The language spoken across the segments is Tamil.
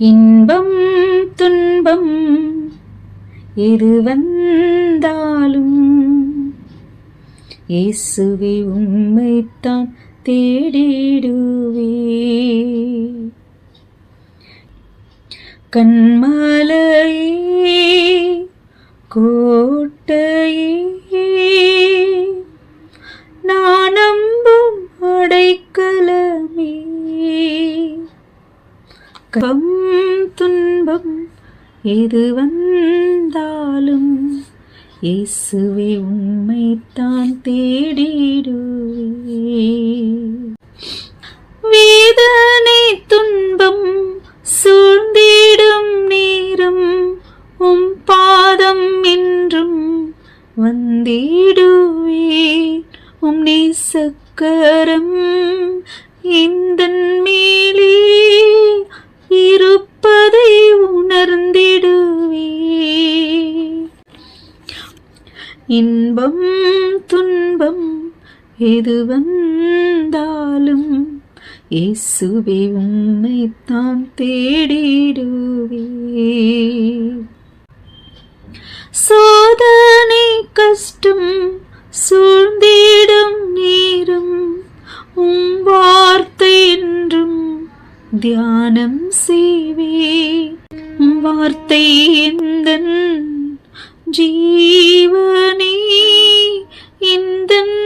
இன்பம் துன்பம் எது வந்தாலும் இயேசுவே உம்மைத்தான் தேடிடுவே. கண்மலையே கோட்டையே நான் நம்பும் அடைக்கலமே. கம்பம் துன்பம் எது வந்தாலும் இயேசுவே உம்மைத்தான் தேடிடுவே. வேதனை துன்பம் சூழ்ந்திடும் நேரம் உம் பாதம் என்றும் வந்திடுவே. உம் நேசக்கரம் இந்தன் மேலே இருப்பதை உணர்ந்திடுவே. இன்பம் துன்பம் எது வந்தாலும் இயேசுவே உம்மைத்தான் தேடிடுவே. சோதனை கஷ்டம் சூழ்ந்திடும் நேரம் உம் வார்த்தை என்றும் தியானம் செய்வே. உம் வார்த்தை எந்தன் ஜீவனே, எந்தன்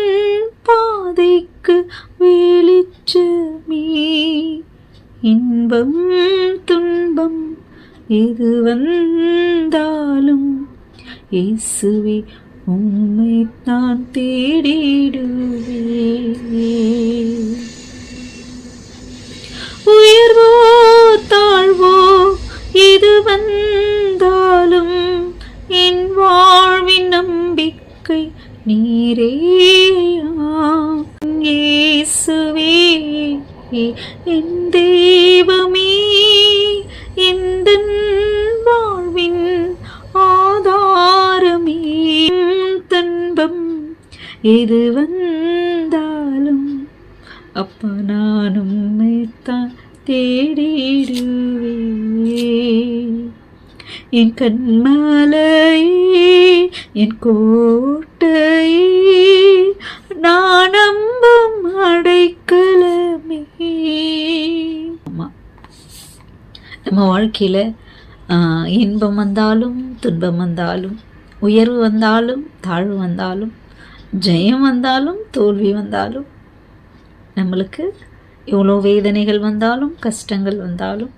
பாதைக்கு வெளிச்சமே. இன்பம் துன்பம் எது வந்தாலும் இயேசுவே உம்மைத்தான் தேடிடுவே. உயர்வோ தாழ்வோ எது வந்தாலும் என் வாழ்வின் நம்பிக்கை நீரேயாம். இயேசுவே என் தெய்வமே, எந்தன் வாழ்வின் ஆதாரமே. துன்பம் எது வந்தாலும் அப்பா நான் உம்மைத்தான் தேடிடுவே. என் கண்மலையே என் கோட்டையே நான் நம்பும் அடைக்கலமே. நம்ம வாழ்க்கையில் இன்பம் வந்தாலும் துன்பம் வந்தாலும், உயர்வு வந்தாலும் தாழ்வு வந்தாலும், ஜெயம் வந்தாலும் தோல்வி வந்தாலும், நம்மளுக்கு எவ்வளோ வேதனைகள் வந்தாலும், கஷ்டங்கள் வந்தாலும்,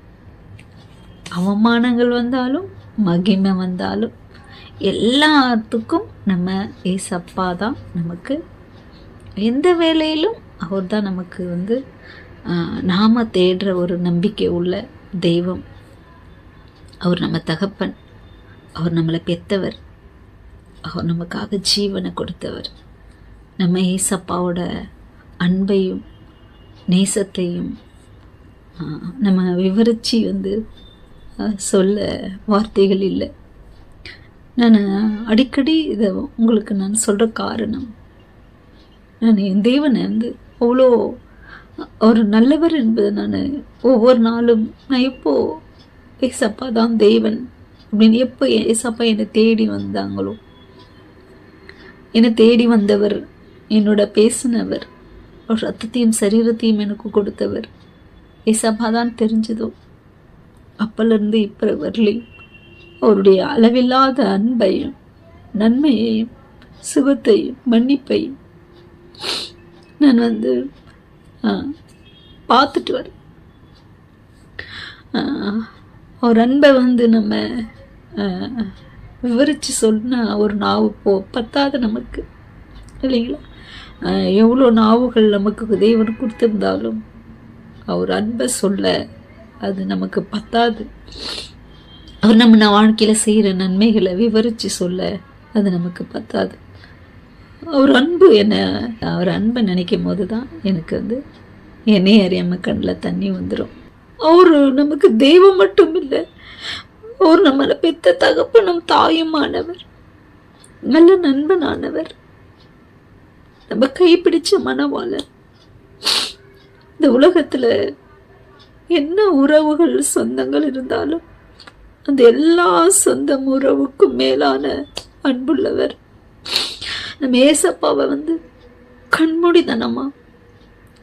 அவமானங்கள் வந்தாலும், மகிமை வந்தாலும், எல்லாத்துக்கும் நம்ம ஏசப்பா தான் நமக்கு. எந்த வேலையிலும் அவர் தான் நமக்கு நாம் தேடுற ஒரு நம்பிக்கை உள்ள தெய்வம். அவர் நம்ம தகப்பன், அவர் நம்மளை பெற்றவர், அவர் நமக்காக ஜீவனை கொடுத்தவர். நம்ம ஏசப்பாவோட அன்பையும் நேசத்தையும் நம்ம விவரித்து சொல்ல வார்த்தைகள் இல்லை. நான் அடிக்கடி இதை உங்களுக்கு நான் சொல்கிற காரணம், நான் என் தேவனை அவ்வளோ ஒரு நல்லவர் என்பதை நான் ஒவ்வொரு நாளும் நான் எப்போ ஏசப்பா தான் தேவன் அப்படின்னு எப்போ ஏசப்பா என்னை தேடி வந்தாங்களோ, என்னை தேடி வந்தவர், என்னோட பேசினவர், ஒரு ரத்தத்தையும் சரீரத்தையும் எனக்கு கொடுத்தவர் ஏசப்பா தான் தெரிஞ்சதோ, அப்பலேருந்து இப்போ வரலையும் அவருடைய அளவில்லாத அன்பையும் நன்மையையும் சுகத்தையும் மன்னிப்பையும் நான் பார்த்துட்டு வரேன். அவர் அன்பை நம்ம விவரித்து சொன்னால் ஒரு நாவு பத்தாது நமக்கு, இல்லைங்களா? எவ்வளோ நாவுகள் நமக்கு தேவன் கொடுத்துருந்தாலும் அவர் அன்பை சொல்ல அது நமக்கு பத்தாது. அவர் நம்ம வாழ்க்கையில் செய்கிற நன்மைகளை விவரித்து சொல்ல அது நமக்கு பத்தாது. அவர் அன்பு அவர் அன்பை நினைக்கும் போது தான் எனக்கு என்னை அறியாமல் கண்ணில் தண்ணி வந்துடும். அவர் நமக்கு தெய்வம் மட்டும் இல்லை, அவர் நம்மளை பெத்த தகப்பனும் தாயுமானவர், நல்ல நண்பனானவர், நம்ம கைப்பிடிச்ச மனவாளர். இந்த உலகத்தில் என்ன உறவுகள் சொந்தங்கள் இருந்தாலும் அந்த எல்லா சொந்தம் உறவுக்கும் மேலான அன்புள்ளவர் நம்ம ஏசப்பாவை கண்மூடித்தனமா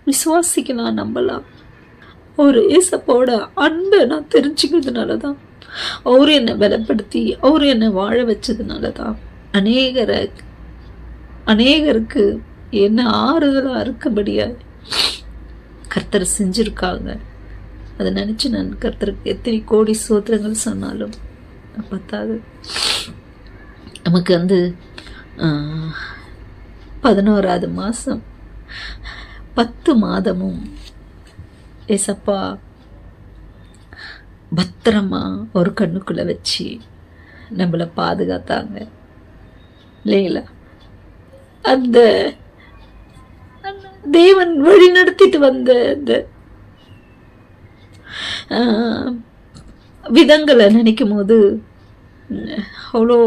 விசுவாசிக்கலாம், நம்பலாம். ஒரு ஏசப்பாவோட அன்பை நான் தெரிஞ்சுக்கிறதுனால தான், அவரு என்னை பலப்படுத்தி அவரு என்னை வாழ வச்சதுனால தான் அநேகருக்கு என்ன ஆறுதலா இருக்கபடியா கர்த்தர் செஞ்சிருக்காங்க. அதை நினைச்சு நான் கர்த்தருக்கு எத்தனை கோடி சோத்திரங்கள் சொன்னாலும் பத்தாது. நமக்கு 11வது மாதம் 10 மாதமும் ஏசப்பா பத்திரமா ஒரு கண்ணுக்குள்ள வச்சு நம்மளை பாதுகாத்தாங்க இல்லைங்களா? அந்த தேவன் வழி நடத்திட்டு வந்த அந்த விதங்களை நினைக்கும் போது அவ்வளோ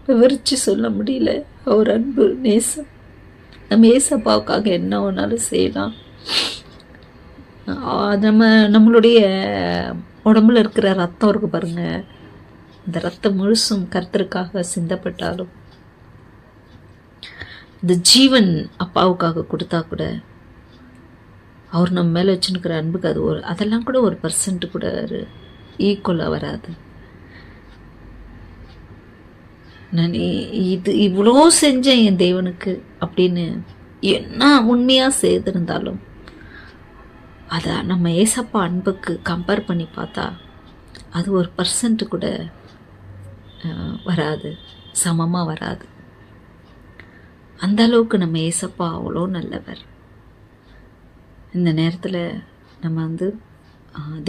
விவரித்து சொல்ல முடியல. அவர் அன்பு, நேசம். நம்ம ஏசப்பாவுக்காக என்ன வேணாலும் செய்யலாம். நம்மளுடைய உடம்புல இருக்கிற ரத்தம் இருக்கு பாருங்க, இந்த ரத்தம் முழுசும் கர்த்தருக்காக சிந்தப்பட்டாலும், இந்த ஜீவன் அப்பாவுக்காக கொடுத்தா கூட அவர் நம்ம மேலே வச்சுருக்கிற அன்புக்கு அது அதெல்லாம் கூட 1% கூட ஈக்குவலாக வராது. நான் இவ்வளோ செஞ்சேன் என் தேவனுக்கு அப்படின்னு என்ன உண்மையாக செய்திருந்தாலும் அதை நம்ம ஏசப்பா அன்புக்கு கம்பேர் பண்ணி பார்த்தா அது 1% கூட வராது, சமமாக வராது. அந்த அளவுக்கு நம்ம ஏசப்பா அவ்வளோ நல்லவர். இந்த நேரத்தில் நம்ம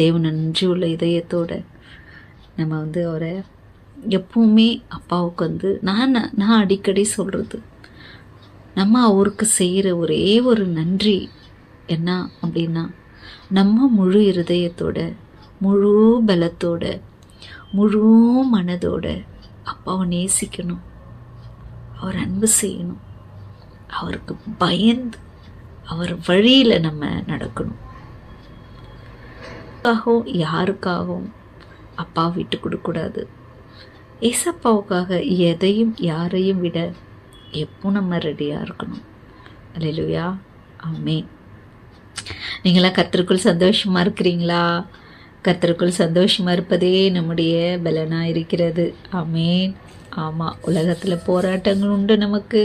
தேவன் நன்றி உள்ள இதயத்தோடு நம்ம அவரை எப்பவுமே அப்பாவுக்கு நான் அடிக்கடி சொல்கிறது, நம்ம அவருக்கு செய்கிற ஒரே ஒரு நன்றி என்ன அப்படின்னா, நம்ம முழு இருதயத்தோட, முழு பலத்தோட, முழு மனதோட அப்பாவை நேசிக்கணும், அவர் அன்பு செய்யணும், அவருக்கு பயந்து அவர் வழியில் நம்ம நடக்கணும். யாருக்காகவும் அப்பா விட்டு கொடுக்கூடாது. ஏசப்பாவுக்காக எதையும் யாரையும் விட எப்போ நம்ம ரெடியாக இருக்கணும். அல்லேலூயா, ஆமென். நீங்களாம் கர்த்தருக்குள் சந்தோஷமாக இருக்கிறீங்களா? கர்த்தருக்குள் சந்தோஷமாக இருப்பதே நம்முடைய பலனாக இருக்கிறது. ஆமென். ஆமாம், உலகத்தில் போராட்டங்கள் உண்டு, நமக்கு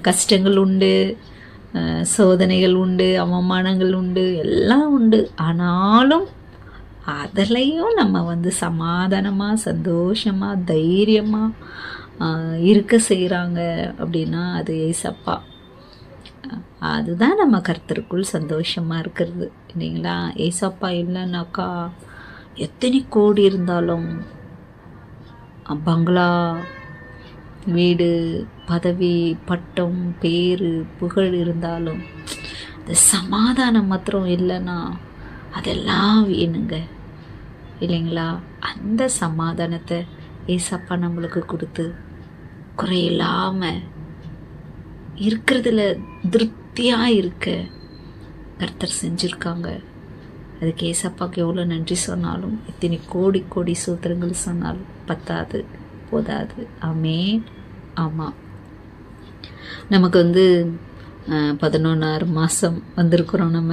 கஷ்டங்கள் உண்டு, சோதனைகள் உண்டு, அவமானங்கள் உண்டு, எல்லாம் உண்டு. ஆனாலும் அதிலையும் நம்ம சமாதானமாக, சந்தோஷமாக, தைரியமாக இருக்க செய்கிறாங்க அப்படின்னா அது ஏசப்பா. அதுதான் நம்ம கர்த்தருக்குள் சந்தோஷமாக இருக்கிறது இல்லைங்களா? ஏசப்பா இல்லைன்னாக்கா எத்தனை கோடி இருந்தாலும், பங்களா, வீடு, பதவி, பட்டம், பேர், புகழ் இருந்தாலும் இந்த சமாதானம் மாத்திரம் இல்லைன்னா அதெல்லாம் வேணுங்க இல்லைங்களா? அந்த சமாதானத்தை ஏசப்பா நம்மளுக்கு கொடுத்து குறையில்லாமல் இருக்கிறதுல திருப்தியாக இருக்க கர்த்தர் செஞ்சுருக்காங்க. அதுக்கு ஏசப்பாவுக்கு எவ்வளோ நன்றி சொன்னாலும், எத்தனை கோடி கோடி சூத்திரங்கள் சொன்னாலும் பத்தாது, போதாது. ஆமென். ஆமாம், நமக்கு 11 மாதம் வந்திருக்கிறோம். நம்ம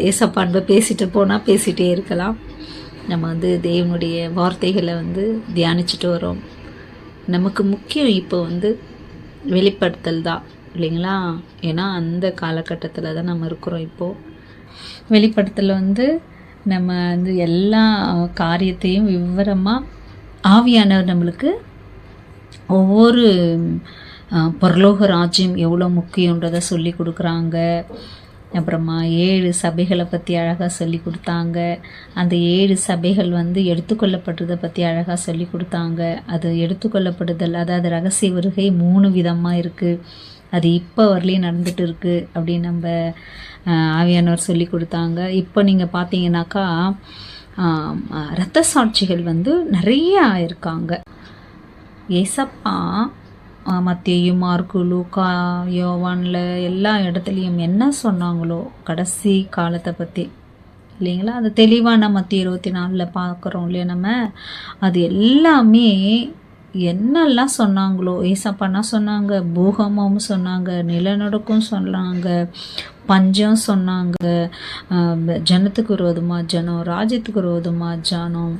ஏசப்பா அன்பை பேசிட்டு போனால் பேசிகிட்டே இருக்கலாம். நம்ம தேவனுடைய வார்த்தைகளை தியானிச்சுட்டு வரோம். நமக்கு முக்கியம் இப்போ வெளிப்படுத்தல் தான் இல்லைங்களா? ஏன்னா அந்த காலகட்டத்தில் தான் நம்ம இருக்கிறோம். இப்போது வெளிப்படுத்தல் நம்ம எல்லா காரியத்தையும் விவரமாக ஆவியானவர் நம்மளுக்கு ஒவ்வொரு பரலோக ராஜ்யம் எவ்வளோ முக்கியன்றதை சொல்லி கொடுக்குறாங்க. அப்புறமா 7 சபைகளை பற்றி அழகாக சொல்லி கொடுத்தாங்க. அந்த 7 சபைகள் எடுத்துக்கொள்ளப்படுறதை பற்றி அழகாக சொல்லி கொடுத்தாங்க. அது எடுத்துக்கொள்ளப்படுதல், அதாவது ரகசிய வருகை 3 விதமாக இருக்குது. அது இப்போ வரலையும் நடந்துட்டு இருக்குது அப்படின்னு நம்ம ஆவியானவர் சொல்லி கொடுத்தாங்க. இப்போ நீங்கள் பார்த்தீங்கன்னாக்கா இரத்த சாட்சிகள் நிறைய இருக்காங்க. ஏசப்பா மத்தேயு, மார்க்கு, லூக்கா, யோவான்ல எல்லா இடத்துலையும் என்ன சொன்னாங்களோ கடைசி காலத்தை பற்றி இல்லைங்களா, அது தெளிவான மத்திய 24 பார்க்குறோம் இல்லையா நம்ம. அது எல்லாமே என்னெல்லாம் சொன்னாங்களோ, ஏசப்பானா சொன்னாங்க, பூகம்பம் சொன்னாங்க, நிலநடுக்கம் சொன்னாங்க, பஞ்சம் சொன்னாங்க, ஜனத்துக்கு விரோதமாக ஜனம், ராஜ்யத்துக்கு விரோதமாக ஜனம்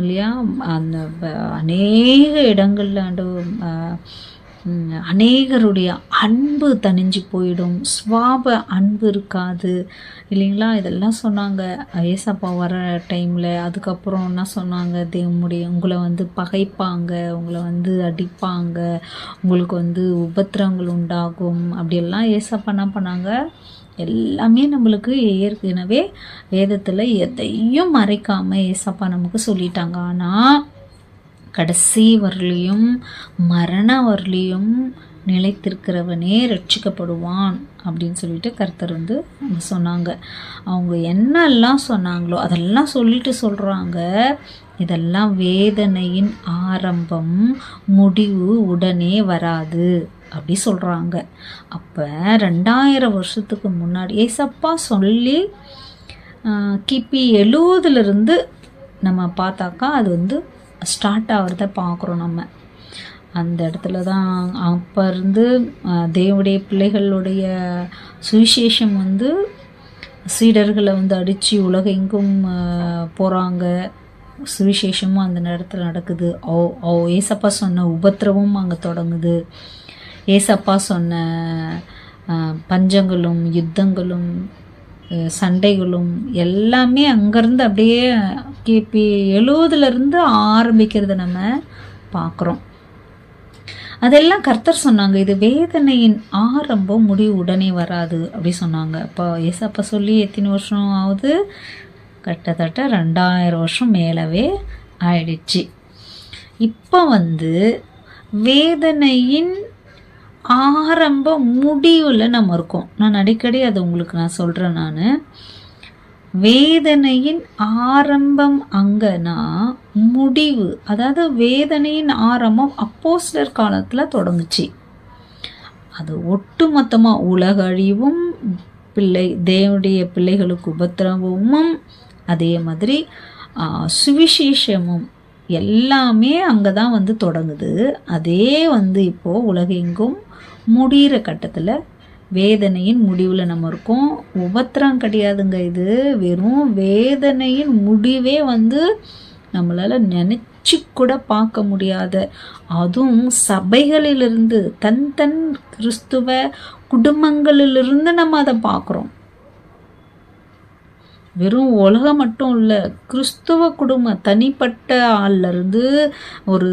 இல்லையா. அந்த அநேக இடங்களில் அநேகருடைய அன்பு தணிஞ்சு போயிடும், சுவாப அன்பு இருக்காது இல்லைங்களா. இதெல்லாம் சொன்னாங்க ஏசப்பா வர டைமில். அதுக்கப்புறம் என்ன சொன்னாங்க, உங்களை பகைப்பாங்க, உங்களை அடிப்பாங்க, உங்களுக்கு உபத்திரங்கள் உண்டாகும் அப்படியெல்லாம் ஏசப்பா என்ன பண்ணாங்க. எல்லாமே நம்மளுக்கு ஏற்கனவே வேதத்தில் எதையும் மறைக்காமல் ஏசப்பா நமக்கு சொல்லிட்டாங்க. ஆனால் கடைசி வரலையும் மரண வரலையும் நிலைத்திருக்கிறவனே ரட்சிக்கப்படுவான் அப்படின்னு சொல்லிட்டு கர்த்தர் சொன்னாங்க. அவங்க என்னெல்லாம் சொன்னாங்களோ அதெல்லாம் சொல்லிட்டு சொல்கிறாங்க, இதெல்லாம் வேதனையின் ஆரம்பம், முடிவு உடனே வராது அப்படி சொல்கிறாங்க. அப்போ 2000 வருஷத்துக்கு முன்னாடி ஏசப்பா சொல்லி கிபி 70 நம்ம பார்த்தாக்கா அது ஸ்டார்ட் ஆகிறத பார்க்குறோம் நம்ம. அந்த இடத்துல தான் அப்போ இருந்து தேவனுடைய பிள்ளைகளுடைய சுவிசேஷம் சீடர்களை அடித்து உலகெங்கும் போகிறாங்க. சுவிசேஷமும் அந்த நேரத்தில் நடக்குது. ஏசப்பா சொன்ன உபத்திரமும் அங்கே தொடங்குது. ஏசப்பா சொன்ன பஞ்சங்களும் யுத்தங்களும் சண்டைகளும் எல்லாமே அங்கேருந்து அப்படியே கிபி 70 ஆரம்பிக்கிறத நம்ம பார்க்குறோம். அதெல்லாம் கர்த்தர் சொன்னாங்க, இது வேதனையின் ஆரம்பம், முடிவு உடனே வராது அப்படி சொன்னாங்க. அப்போ ஏசப்பா சொல்லி எத்தனை வருஷம் ஆகுது? கிட்டத்தட்ட 2000 வருஷம் மேலவே ஆயிடுச்சு. இப்போ வேதனையின் ஆரம்ப முடிவில் நம்ம இருக்கோம். நான் அடிக்கடி அதை உங்களுக்கு நான் சொல்கிறேன். நான் வேதனையின் ஆரம்பம் அங்கன்னா முடிவு, அதாவது வேதனையின் ஆரம்பம் அப்போஸ்தலர் காலத்தில் தொடங்குச்சு. அது ஒட்டுமொத்தமாக உலக அழிவும் தேவனுடைய பிள்ளைகளுக்கு உபத்திரவமும் அதே மாதிரி சுவிசேஷமும் எல்லாமே அங்கே தான் தொடங்குது. அதே இப்போது உலகெங்கும் முடிகிற கட்டத்தில் வேதனையின் முடிவில் நம்ம இருக்கோம். உபத்திரம் கிடையாதுங்க, இது வெறும் வேதனையின் முடிவே நம்மளால் நினச்சி கூட பார்க்க முடியாத, அதுவும் சபைகளிலிருந்து தன் கிறிஸ்துவ குடும்பங்களிலிருந்து நம்ம அதை பார்க்குறோம். வெறும் உலகம் மட்டும் இல்லை, கிறிஸ்துவ குடும்பம் தனிப்பட்ட ஆள்லேருந்து ஒரு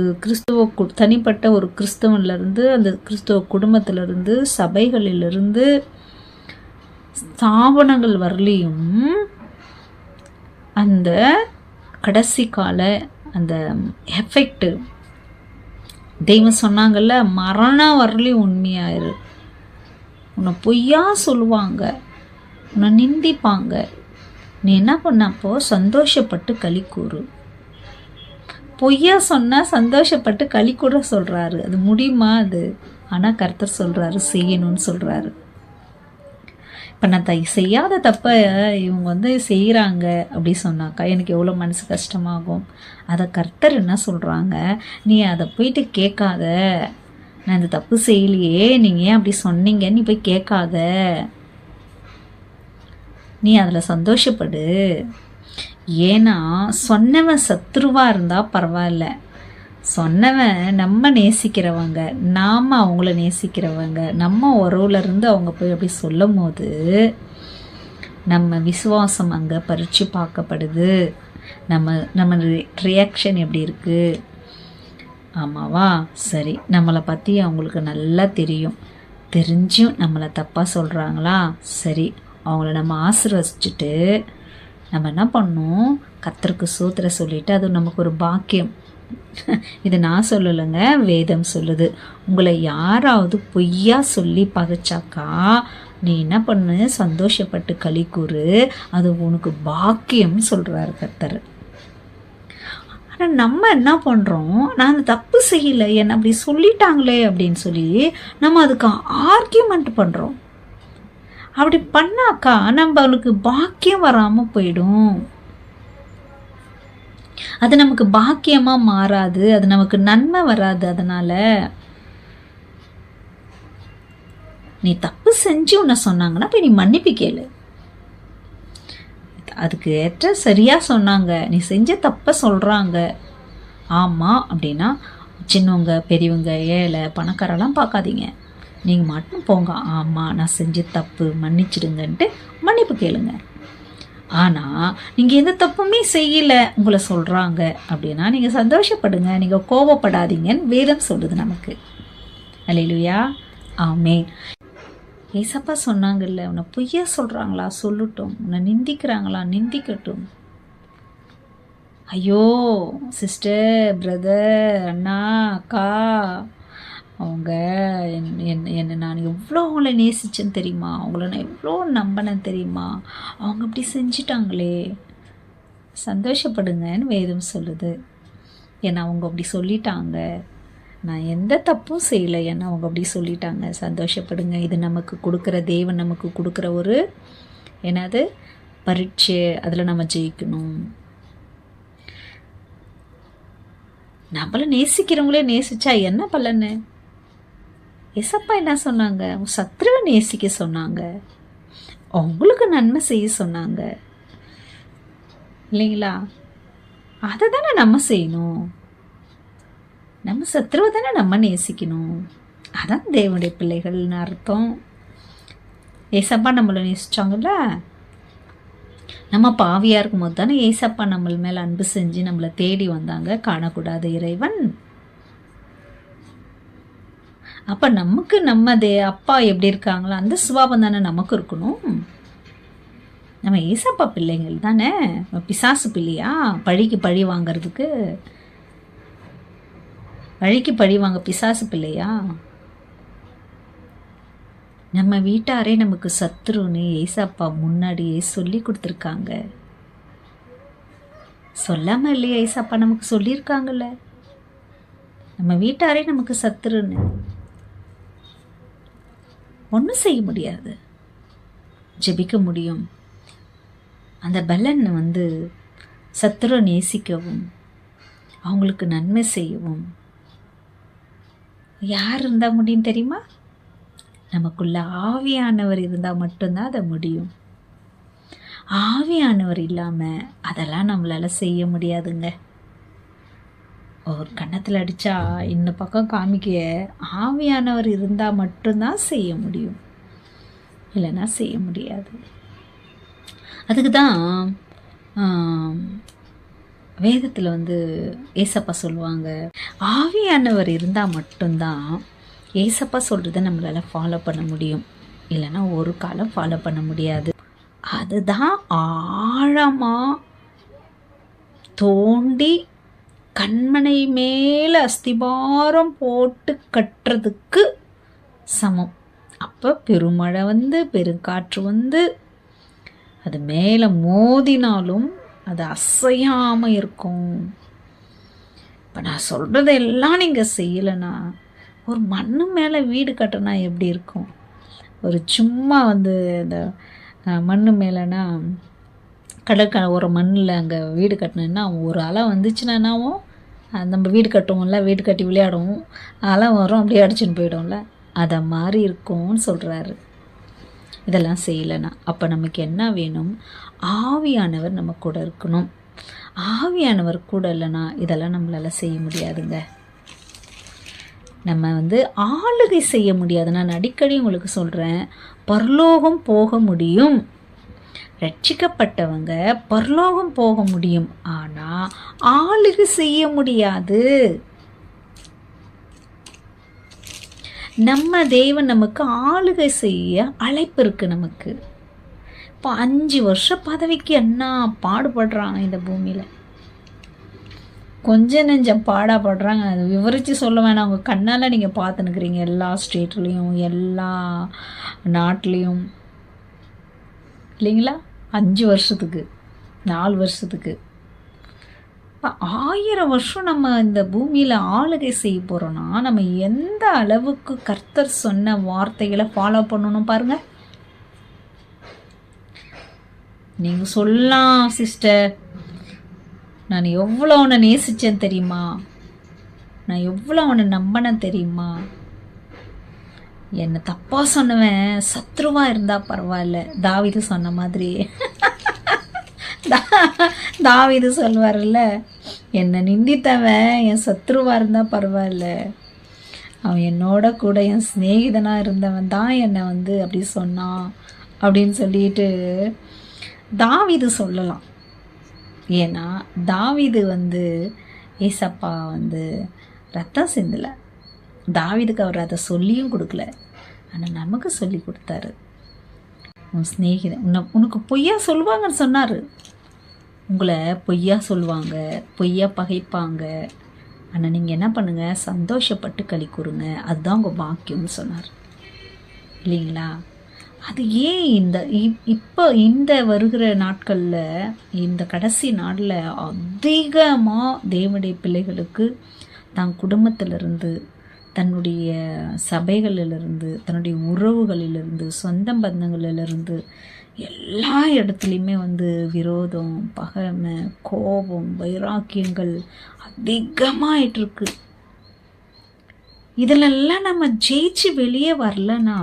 தனிப்பட்ட ஒரு கிறிஸ்தவன்லேருந்து அந்த கிறிஸ்துவ குடும்பத்திலிருந்து சபைகளிலிருந்து ஸ்தாபனங்கள் வரலையும் அந்த கடைசி கால அந்த எஃபெக்ட் தெய்வம் சொன்னாங்கல்ல, மரணம் வரலையும் உண்மையாயிரு, உன்னை பொய்யா சொல்லுவாங்க, உன்னை நிந்திப்பாங்க, நீ என்ன பண்ணப்போ சந்தோஷப்பட்டு களி கூறு. பொய்யா சொன்னால் சந்தோஷப்பட்டு களி கூட சொல்கிறாரு. அது முடியுமா அது? ஆனால் கர்த்தர் சொல்கிறாரு செய்யணும்னு சொல்கிறாரு. இப்போ நான் செய்யாத தப்ப இவங்க செய்கிறாங்க அப்படி சொன்னாக்கா எனக்கு எவ்வளோ மனசு கஷ்டமாகும். அதை கர்த்தர் என்ன சொல்கிறாங்க, நீ அதை போயிட்டு கேட்காத, நான் இந்த தப்பு செய்யலையே, நீங்கள் ஏன் அப்படி சொன்னீங்க, நீ போய் கேட்காத, நீ அதில் சந்தோஷப்படு. ஏன்னா சொன்னவன் சத்ருவாக இருந்தால் பரவாயில்ல, சொன்னவன் நம்ம நேசிக்கிறவங்க, நாம் அவங்கள நேசிக்கிறவங்க, நம்ம உறவுலேருந்து அவங்க போய் அப்படி சொல்லும் போது நம்ம விசுவாசம் அங்கே பரீட்சை பார்க்கப்படுது. நம்ம ரியாக்ஷன் எப்படி இருக்குது? ஆமாவா? சரி, நம்மளை பற்றி அவங்களுக்கு நல்லா தெரிஞ்சும் நம்மளை தப்பாக சொல்கிறாங்களா? சரி, அவங்கள நம்ம ஆசீர்வதிச்சுட்டு நம்ம என்ன பண்ணணும், கர்த்தருக்கு ஸ்தோத்திரம் சொல்லிவிட்டு, அது நமக்கு ஒரு பாக்கியம். இது நான் சொல்லலைங்க, வேதம் சொல்லுது. உங்களை யாராவது பொய்யா சொல்லி பகைச்சாக்கா நீ என்ன பண்ணு, சந்தோஷப்பட்டு களி கூறு, அது உனக்கு பாக்கியம் சொல்கிறாரு கர்த்தர். ஆனால் நம்ம என்ன பண்ணுறோம், நான் அந்த தப்பு செய்யலை, என்ன அப்படி சொல்லிட்டாங்களே அப்படின்னு சொல்லி நம்ம அதுக்கு ஆர்கியூமெண்ட் பண்ணுறோம். அப்படி பண்ணாக்கா நம்மளுக்கு பாக்கியம் வராமல் போயிடும். அது நமக்கு பாக்கியமாக மாறாது, அது நமக்கு நன்மை வராது. அதனால் நீ தப்பு செஞ்சு உன்னை சொன்னாங்கன்னா போய் நீ மன்னிப்பு கேளு. அதுக்கு ஏற்ற சரியாக சொன்னாங்க, நீ செஞ்ச தப்பை சொல்கிறாங்க, ஆமாம் அப்படின்னா சின்னவங்க பெரியவங்க ஏழை பணக்காரெல்லாம் பார்க்காதீங்க, நீங்கள் மட்டும் போங்க, ஆமாம் நான் செஞ்ச தப்பு மன்னிச்சிடுங்கன்ட்டு மன்னிப்பு கேளுங்க. ஆனால் நீங்கள் எந்த தப்புமே செய்யலை உங்களை சொல்கிறாங்க அப்படின்னா நீங்கள் சந்தோஷப்படுங்க, நீங்கள் கோபப்படாதீங்கன்னு வேதம் சொல்லுது நமக்கு. அல்லேலூயா, ஆமென். ஏசப்பா சொன்னாங்கல்ல, உன்னை பொய்யா சொல்கிறாங்களா சொல்லட்டும், உன்னை நிந்திக்கிறாங்களா நிந்திக்கட்டும். ஐயோ சிஸ்டர், பிரதர், அண்ணா, அக்கா, அவங்க என்னை நான் எவ்வளோ அவங்கள நேசித்தேன்னு தெரியுமா, அவங்கள நான் எவ்வளோ நம்பினேன் தெரியுமா, அவங்க இப்படி செஞ்சிட்டாங்களே, சந்தோஷப்படுங்கன்னு வேதம் சொல்லுது. ஏன்னா அவங்க அப்படி சொல்லிட்டாங்க, நான் எந்த தப்பும் செய்யலை, ஏன்னா அவங்க அப்படி சொல்லிட்டாங்க, சந்தோஷப்படுங்க. இது நமக்கு கொடுக்குற தேவன் நமக்கு கொடுக்குற ஒரு என்னது பரீட்சை, அதில் நம்ம ஜெயிக்கணும். நம்மள நேசிக்கிறவங்களே நேசிச்சா என்ன பலன்னு? ஏசப்பா என்ன சொன்னாங்க, சத்ருவை நேசிக்க சொன்னாங்க, அவங்களுக்கு நன்மை செய்ய சொன்னாங்க இல்லைங்களா? அதை தானே நம்ம செய்யணும், நம்ம சத்ருவை தானே நம்ம நேசிக்கணும். அதான் தேவனுடைய பிள்ளைகள்னு அர்த்தம். ஏசப்பா நம்மளை நேசிச்சாங்கல்ல, நம்ம பாவியாக இருக்கும்போது தானே ஏசப்பா நம்ம மேலே அன்பு செஞ்சு நம்மளை தேடி வந்தாங்க, காணக்கூடாத இறைவன். அப்போ நமக்கு நம்ம அப்பா எப்படி இருக்காங்களோ அந்த சுபாவம் தானே நமக்கு இருக்கணும். நம்ம ஏசப்பா பிள்ளைங்கள் தானே, பிசாசு பிள்ளையா பழிக்கு பழி வாங்கிறதுக்கு, பழிக்கு பழி வாங்க பிசாசு பிள்ளையா? நம்ம வீட்டாரே நமக்கு சத்துருன்னு ஏசப்பா முன்னாடியே சொல்லி கொடுத்துருக்காங்க. சொல்லாம இல்லையா ஏசப்பா நமக்கு சொல்லியிருக்காங்கல்ல, நம்ம வீட்டாரே நமக்கு சத்துருன்னு. ஒன்றும் செய்ய முடியாது, ஜெபிக்க முடியும். அந்த பலன் சத்துருவை நேசிக்கவும் அவங்களுக்கு நன்மை செய்யவும் யார் இருந்தால் முடியும் தெரியுமா? நமக்குள்ள ஆவியானவர் இருந்தால் மட்டும்தான் அதை முடியும். ஆவியானவர் இல்லாமல் அதெல்லாம் நம்மளால் செய்ய முடியாதுங்க. ஒரு கன்னத்தில் அடித்தா இந்த பக்கம் காமிக்க ஆவியானவர் இருந்தால் மட்டும்தான் செய்ய முடியும், இல்லைன்னா செய்ய முடியாது. அதுக்கு தான் வேதத்தில் ஏசப்பா சொல்லுவாங்க, ஆவியானவர் இருந்தால் மட்டும்தான் ஏசப்பா சொல்கிறத நம்மளால் ஃபாலோ பண்ண முடியும், இல்லைன்னா ஒரு காலம் ஃபாலோ பண்ண முடியாது. அதுதான் ஆழமாக தோண்டி கண்மனை மேலே அஸ்திபாரம் போட்டு கட்டுறதுக்கு சமம். அப்போ பெருமழை பெருங்காற்று அது மேலே மோதினாலும் அது அசையாமல் இருக்கும். இப்போ நான் சொல்கிறதெல்லாம் நீங்கள் செய்யலைன்னா, ஒரு மண்ணு மேலே வீடு கட்டினா எப்படி இருக்கும்? ஒரு சும்மா இந்த மண் மேலேனா ஒரு மண்ணில் அங்கே வீடு கட்டினேன்னா ஒரு அலை வந்துச்சுன்னாவும் நம்ம வீடு கட்டுவோம்ல, வீடு கட்டி விளையாடுவோம், அலை வரும் அப்படியே அடிச்சுன்னு போயிடும்ல, அதை மாதிரி இருக்கும்னு சொல்கிறாரு. இதெல்லாம் செய்யலைன்னா அப்போ நமக்கு என்ன வேணும்? ஆவியானவர் நம்ம கூட இருக்கணும். ஆவியானவர் கூட இல்லைன்னா இதெல்லாம் நம்மளால் செய்ய முடியாதுங்க. நம்ம ஆளுகை செய்ய முடியாது. நான் அடிக்கடி உங்களுக்கு சொல்கிறேன், பரலோகம் போக முடியும், ரட்சிக்கப்பட்டவங்க பரலோகம் போக முடியும், ஆனால் ஆளுகை செய்ய முடியாது. நம்ம தேவன் நமக்கு ஆளுகை செய்ய அழைப்பு இருக்கு நமக்கு. இப்போ 5 வருஷம் பதவிக்கு என்ன பாடுபடுறாங்க இந்த பூமியில், கொஞ்சம் நெஞ்சம் பாடாப்படுறாங்க. அது விவரித்து சொல்ல வேணாம், அவங்க கண்ணால் நீங்கள் பார்த்துன்னுக்குறீங்க, எல்லா ஸ்டேட்லேயும் எல்லா நாட்டிலையும் இல்லைங்களா? 5 வருஷத்துக்கு 4 வருஷத்துக்கு இப்போ 1000 வருஷம் நம்ம இந்த பூமியில் ஆளுகை செய்ய போகிறோன்னா நம்ம எந்த அளவுக்கு கர்த்தர் சொன்ன வார்த்தைகளை ஃபாலோ பண்ணணும் பாருங்க. நீங்கள் சொல்லலாம் சிஸ்டர், நான் எவ்வளோ அவனை நேசித்தேன் தெரியுமா, நான் எவ்வளோ அவனை நம்பினேன் தெரியுமா, என்னை தப்பாக சொன்னவன் சத்ருவாக இருந்தால் பரவாயில்ல. தாவீது சொன்ன மாதிரி தாவீது சொல்வார்ல, என்னை நிந்தித்தவன் என் சத்ருவாக இருந்தால் பரவாயில்ல, அவன் என்னோட கூட என் சிநேகிதனாக இருந்தவன் தான் என்னை அப்படி சொன்னான் அப்படின்னு சொல்லிட்டு தாவீது சொல்லலாம். ஏன்னா தாவீது ஏசப்பா ரத்தம் சிந்தலை, தாவீதுக்கு அவர் அதை சொல்லியும் கொடுக்கல, ஆனால் நமக்கு சொல்லி கொடுத்தாரு. உன் சிநேகிதன் உனக்கு பொய்யா சொல்லுவாங்கன்னு சொன்னார். உங்களை பொய்யா சொல்லுவாங்க, பொய்யா பகைப்பாங்க, ஆனால் நீங்கள் என்ன பண்ணுங்கள், சந்தோஷப்பட்டு களி கூறுங்க, அதுதான் உங்கள் பாக்கியம்னு சொன்னார் இல்லைங்களா? அது ஏன் இப்போ இந்த வருகிற நாட்களில், இந்த கடைசி நாளில் அதிகமாக தேவனுடைய பிள்ளைகளுக்கு தான் குடும்பத்திலிருந்து, தன்னுடைய சபைகளிலிருந்து, தன்னுடைய உறவுகளிலிருந்து, சொந்த பந்தங்களிலிருந்து எல்லா இடத்துலையுமே விரோதம், பகைமை, கோபம், வைராக்கியங்கள் அதிகமாயிட்டிருக்கு. இதிலெல்லாம் நம்ம ஜெயிச்சு வெளியே வரலன்னா,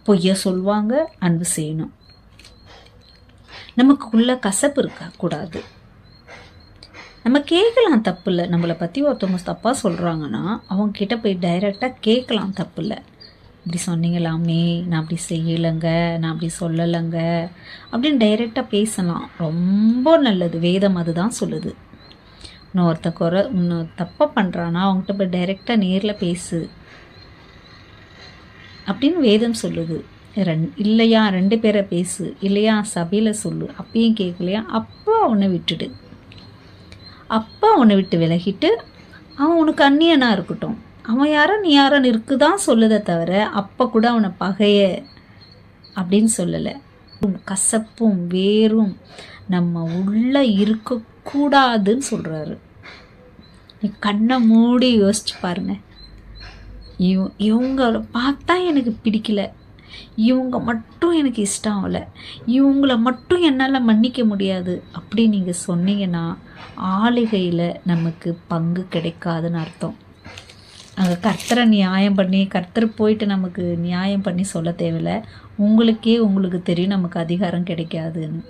பொய்ய சொல்லுவாங்க, அன்பு செய்யணும். நமக்குள்ள கசப்பு இருக்கக்கூடாது. நம்ம கேட்கலாம், தப்பு இல்லை. நம்மளை பற்றி ஒருத்தவங்க தப்பாக சொல்கிறாங்கன்னா அவங்கக்கிட்ட போய் டைரெக்டாக கேட்கலாம், தப்பு இல்லை. இப்படி சொன்னீங்களாமே, நான் அப்படி செய்யலைங்க, நான் அப்படி சொல்லலைங்க அப்படின்னு டைரெக்டாக பேசலாம். ரொம்ப நல்லது. வேதம் அதுதான் சொல்லுது. இன்னொரு தப்பாக பண்ணுறான்னா அவங்ககிட்ட போய் டைரெக்டாக நேரில் பேசு அப்படின்னு வேதம் சொல்லுது. இல்லையா 2 பேரை பேசு, இல்லையா சபையில் சொல்லு, அப்பயும் கேட்கலையா அப்போ அவனை விட்டுடு. அப்போ அவனை விட்டு விலகிட்டு அவன் உனக்கு அந்நியனாக இருக்கட்டும், அவன் யாரோ நீ யாரோன்னு இருக்குதான் சொல்லுதை தவிர அப்போ கூட அவனை பகைய அப்படின்னு சொல்லலை. கசப்பும் வேரும் நம்ம உள்ள இருக்கக்கூடாதுன்னு சொல்கிறாரு. நீ கண்ணை மூடி யோசிச்சு பாருங்க. இவங்கள பார்த்தா எனக்கு பிடிக்கல, இவங்க மட்டும் எனக்கு இஷ்டம் ஆகலை, இவங்கள மட்டும் என்னால் மன்னிக்க முடியாது அப்படி நீங்கள் சொன்னீங்கன்னா ஆளுகையில் நமக்கு பங்கு கிடைக்காதுன்னு அர்த்தம். அங்கே கர்த்தரை நியாயம் பண்ணி, கர்த்தர் போயிட்டு நமக்கு நியாயம் பண்ணி சொல்ல தேவையில்லை. உங்களுக்கு தெரியும் நமக்கு அதிகாரம் கிடைக்காதுன்னு.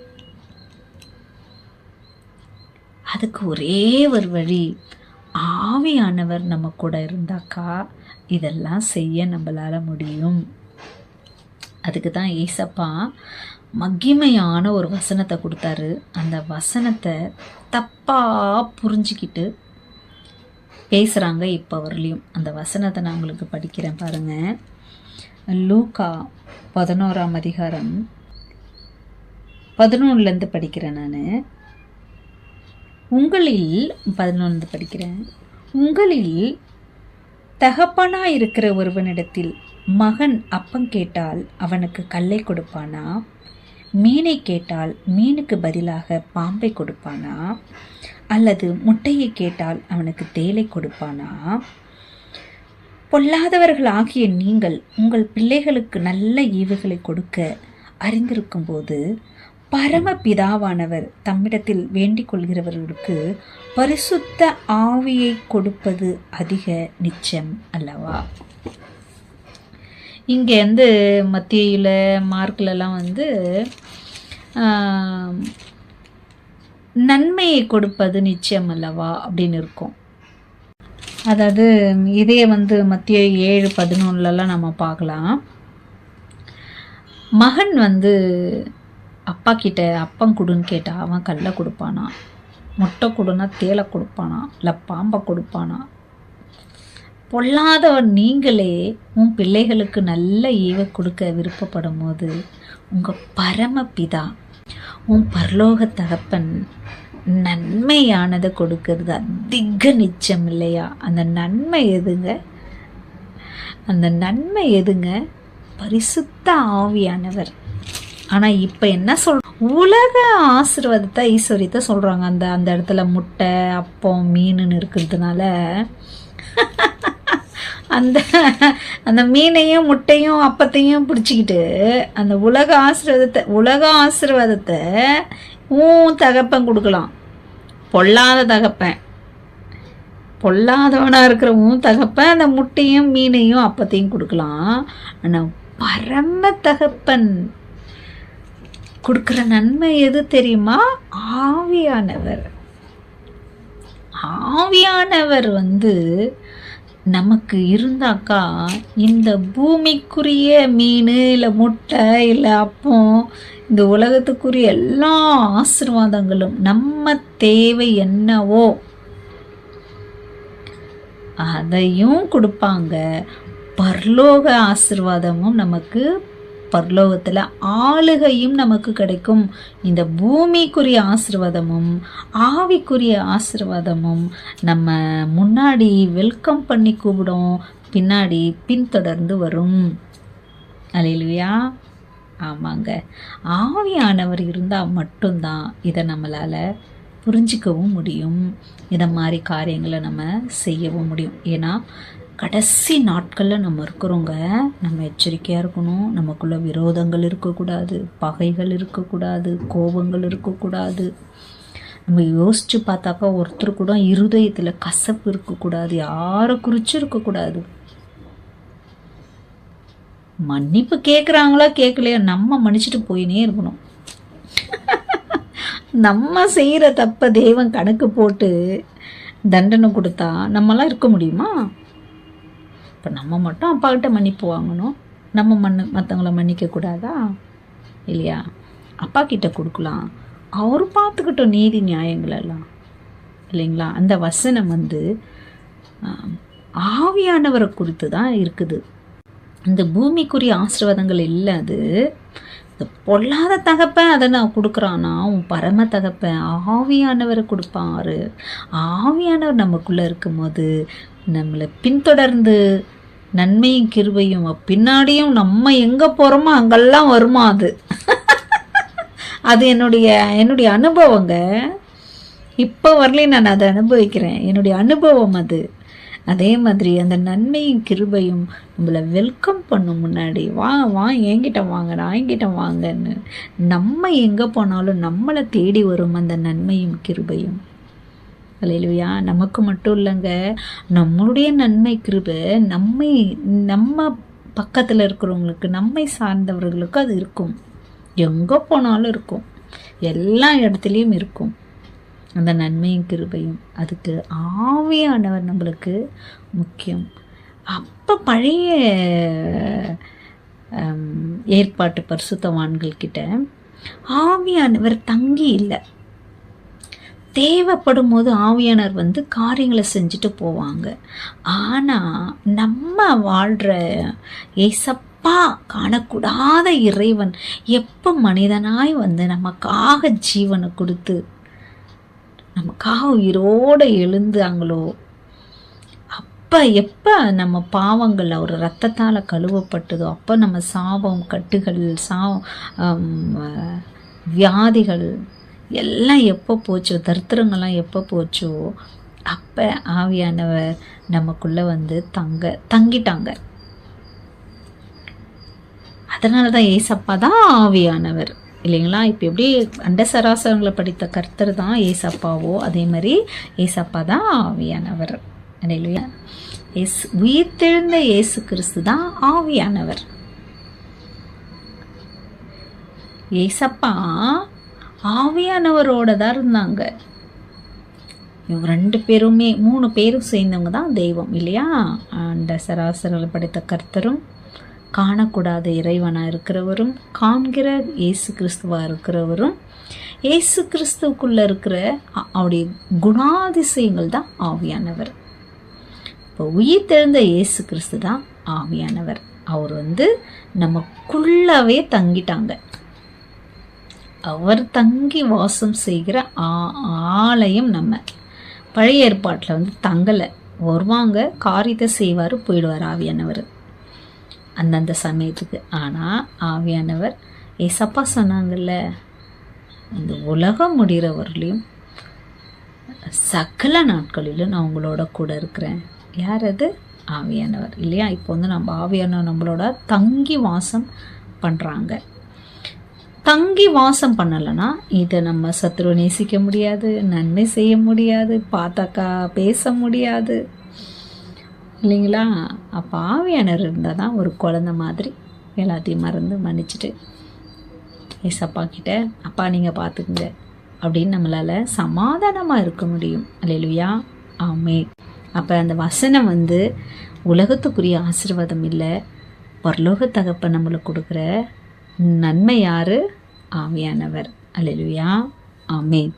அதுக்கு ஒரே ஒரு வழி, ஆவியானவர் நம்ம கூட இருந்தாக்கா இதெல்லாம் செய்ய நம்மளால முடியும். அதுக்கு தான் ஏசப்பா மகிமையான ஒரு வசனத்தை கொடுத்தாரு. அந்த வசனத்தை தப்பாக புரிஞ்சுக்கிட்டு பேசுகிறாங்க இப்போ வரலையும். அந்த வசனத்தை நான் உங்களுக்கு படிக்கிறேன் பாருங்கள். லூக்கா 11ஆம் அதிகாரம் 11லேருந்து படிக்கிறேன் நான். உங்களில் 11 படிக்கிறேன். உங்களில் தகப்பனாக இருக்கிற ஒருவனிடத்தில் மகன் அப்பம் கேட்டால் அவனுக்கு கல்லை கொடுப்பானா? மீனை கேட்டால் மீனுக்கு பதிலாக பாம்பை கொடுப்பானா? அல்லது முட்டையை கேட்டால் அவனுக்கு தேலை கொடுப்பானா? பொல்லாதவர்கள் ஆகிய நீங்கள் உங்கள் பிள்ளைகளுக்கு நல்ல ஈவுகளை கொடுக்க அறிந்திருக்கும் போது பரமபிதாவானவர் தம்மிடத்தில் வேண்டிக் கொள்கிறவர்களுக்கு பரிசுத்த ஆவியை கொடுப்பது அதிக நிச்சயம் அல்லவா? இங்கே மத்தியில மார்க்லலாம் நன்மையை கொடுப்பது நிச்சயம் அல்லவா அப்படின்னு இருக்கும். அதாவது இதே மத்திய 7:11 நம்ம பார்க்கலாம். மகன் அப்பா கிட்ட அப்பம் கொடுன்னு கேட்டால் அவன் கல்லை கொடுப்பானா? முட்டை கொடுன்னா தேலை கொடுப்பானா? இல்லை பாம்பை கொடுப்பானா? பொல்லாதவன் நீங்களே உன் பிள்ளைகளுக்கு நல்ல ஈவை கொடுக்க விருப்பப்படும் போது உங்கள் பரமபிதா உன் பரலோக தகப்பன் நன்மையானதை கொடுக்கறது அதிக நிச்சயம் இல்லையா? அந்த நன்மை எதுங்க? அந்த நன்மை எதுங்க? பரிசுத்த ஆவியானவர். ஆனால் இப்போ என்ன உலக ஆசீர்வாதத்தை ஐஸ்வர்யத்தை சொல்கிறாங்க. அந்த அந்த இடத்துல முட்டை அப்பம் மீனுன்னு இருக்கிறதுனால அந்த அந்த மீனையும் முட்டையும் அப்பத்தையும் பிடிச்சிக்கிட்டு அந்த உலக ஆசீர்வாதத்தை தகப்பன் கொடுக்கலாம். பொல்லாதவனாக இருக்கிற தகப்பன் அந்த முட்டையும் மீனையும் அப்பத்தையும் கொடுக்கலாம். ஆனால் பரம தகப்பன் கொடுக்குற நன்மை எது தெரியுமா? ஆவியானவர் நமக்கு இருந்தாக்கா இந்த பூமிக்குரிய மீன் இல்லை முட்டை இல்லை அப்பம், இந்த உலகத்துக்குரிய எல்லா ஆசீர்வாதங்களும் நம்ம தேவை என்னவோ அதையும் கொடுப்பாங்க. பரலோக ஆசீர்வாதமும் நமக்கு, பரலோகத்தில் ஆளுகையும் நமக்கு கிடைக்கும். இந்த பூமிக்குரிய ஆசீர்வாதமும் ஆவிக்குரிய ஆசீர்வாதமும் நம்ம முன்னாடி வெல்கம் பண்ணி கூப்பிடும், பின்னாடி பின்தொடர்ந்து வரும். அல்லேலூயா. ஆமாங்க, ஆவியானவர் இருந்தால் மட்டும்தான் இதை நம்மளால் புரிஞ்சிக்கவும் முடியும், இதை மாதிரி காரியங்களை நம்ம செய்யவும் முடியும். ஏன்னா கடைசி நாட்களில் நம்ம இருக்கிறோங்க. நம்ம எச்சரிக்கையாக இருக்கணும். நமக்குள்ள விரோதங்கள் இருக்கக்கூடாது, பகைகள் இருக்கக்கூடாது, கோபங்கள் இருக்கக்கூடாது. நம்ம யோசித்து பார்த்தாக்கா ஒருத்தர் கூட இருதயத்தில் கசப்பு இருக்கக்கூடாது, யாரை குறிச்சும் இருக்கக்கூடாது. மன்னிப்பு கேட்குறாங்களா கேட்கலையா நம்ம மன்னிச்சுட்டு போயினே இருக்கணும். நம்ம செய்கிற தப்பை தேவன் கணக்கு போட்டு தண்டனை கொடுத்தா நம்மளாம் இருக்க முடியுமா? இப்போ நம்ம மட்டும் அப்பாக்கிட்ட மன்னிப்பு வாங்கணும், நம்ம மற்றவங்கள மன்னிக்கக்கூடாதா? இல்லையா? அப்பா கிட்ட கொடுக்கலாம், அவர் பார்த்துக்கிட்டோம் நீதி நியாயங்களெல்லாம், இல்லைங்களா? அந்த வசனம் ஆவியானவரை குறித்து தான் இருக்குது. இந்த பூமிக்குரிய ஆசீர்வாதங்கள் இல்லை. அது இந்த பொல்லாத தகப்பன் அதை நான் கொடுக்குறான்னா உன் பரம தகப்பன் ஆவியானவரை கொடுப்பாரு. ஆவியானவர் நமக்குள்ளே இருக்கும்போது நம்மளை பின்தொடர்ந்து நன்மையும் கிருபையும் பின்னாடியும் நம்ம எங்கே போகிறோமோ அங்கெல்லாம் வருமா. அது என்னுடைய அனுபவங்க. இப்போ வரலையும் நான் அதை அனுபவிக்கிறேன், என்னுடைய அனுபவம் அது. அதே மாதிரி அந்த நன்மையும் கிருபையும் நம்மளை வெல்கம் பண்ணும். முன்னாடி வா என்கிட்ட வாங்க, நான் என்கிட்ட வாங்கன்னு நம்ம எங்கே போனாலும் நம்மளை தேடி வரும் அந்த நன்மையும் கிருபையும். அல்லேலூயா. நமக்கு மட்டும் இல்லைங்க, நம்மளுடைய நன்மை கிருபை நம்ம பக்கத்தில் இருக்கிறவங்களுக்கு, நம்மை சார்ந்தவர்களுக்கு அது இருக்கும். எங்கே போனாலும் இருக்கும், எல்லா இடத்துலையும் இருக்கும் அந்த நன்மையும் கிருபையும். அதுக்கு ஆவியானவர் நம்மளுக்கு முக்கியம். அப்போ பழைய ஏற்பாட்டு பரிசுத்தவான்கள் கிட்ட ஆவியானவர் தங்கி இல்லை. தேவைப்படும் போது ஆவியானவர் காரியங்களை செஞ்சுட்டு போவாங்க. ஆனால் நம்ம வாழ்கிற ஏசப்பா காணக்கூடாத இறைவன் எப்போ மனிதனாய் நமக்காக ஜீவனை கொடுத்து நமக்காக உயிரோடு எழுந்தாங்களோ அப்போ, எப்போ நம்ம பாவங்கள் அவர் ரத்தத்தால் கழுவப்பட்டதோ அப்போ நம்ம சாபம், கட்டுகள், வியாதிகள் எல்லாம் எப்போ போச்சோ, தரித்திரங்கள்லாம் எப்போ போச்சோ அப்போ ஆவியானவர் நமக்குள்ளே தங்கிட்டாங்க. அதனால தான் ஏசப்பா தான் ஆவியானவர், இல்லைங்களா? இப்போ எப்படி அண்ட சராசரங்களை படித்த கர்த்தர் தான் ஏசப்பாவோ, அதே மாதிரி ஏசப்பா தான் ஆவியானவர். இல்லையா? உயிர்த்தெழுந்த இயேசு கிறிஸ்து தான் ஆவியானவர். ஏசப்பா ஆவியானவரோட தான் இருந்தாங்க. இவங்க 2 பேருமே 3 பேரும் சேர்ந்தவங்க தான் தெய்வம், இல்லையா? அண்ட சராசரங்களை படித்த கர்த்தரும், காணக்கூடாத இறைவனாக இருக்கிறவரும், காண்கிற இயேசு கிறிஸ்துவாக இருக்கிறவரும், இயேசு கிறிஸ்துவுக்குள்ளே இருக்கிற அவருடைய குணாதிசயங்கள் தான் ஆவியானவர். இப்போ உயிர் தெழுந்த இயேசு கிறிஸ்து தான் ஆவியானவர். அவர் நமக்குள்ளவே தங்கிட்டாங்க. அவர் தங்கி வாசம் செய்கிற ஆலயம் நம்ம. பழைய ஏற்பாட்டில் தங்கலை, வருவாங்க, காரியத்தை செய்வார், போயிடுவார் ஆவியானவர் அந்தந்த சமயத்துக்கு. ஆனால் ஆவியானவர் ஏசப்பா சொன்னாங்கல்ல, இந்த உலகம் முடிகிறவர்களையும் சகல நாட்களிலும் நான் உங்களோட கூட இருக்கிறேன். யார் அது? ஆவியானவர் இல்லையா? இப்போ வந்து நம்ம ஆவியானவர் நம்மளோட தங்கி வாசம் பண்ணுறாங்க. தங்கி வாசம் பண்ணலைன்னா இதை நம்ம சத்துருவை நேசிக்க முடியாது, நன்மை செய்ய முடியாது, பார்த்தாக்கா பேச முடியாது இல்லைங்களா? அப்போ ஆவியானவர் இருந்தால் தான் ஒரு குழந்தை மாதிரி எல்லாத்தையும் மறந்து மன்னிச்சுட்டு ஏசப்பா கிட்ட அப்பா நீங்கள் பார்த்துக்குங்க அப்படின்னு நம்மளால் சமாதானமாக இருக்க முடியும். அல்லேலூயா, ஆமென். அப்போ அந்த வசனம் வந்து உலகத்துக்குரிய ஆசீர்வாதம் இல்லை, பரலோக தகப்பன் நம்மளுக்கு கொடுக்குற நன்மை யாரு? ஆவியானவர். அல்லேலூயா, ஆமென்.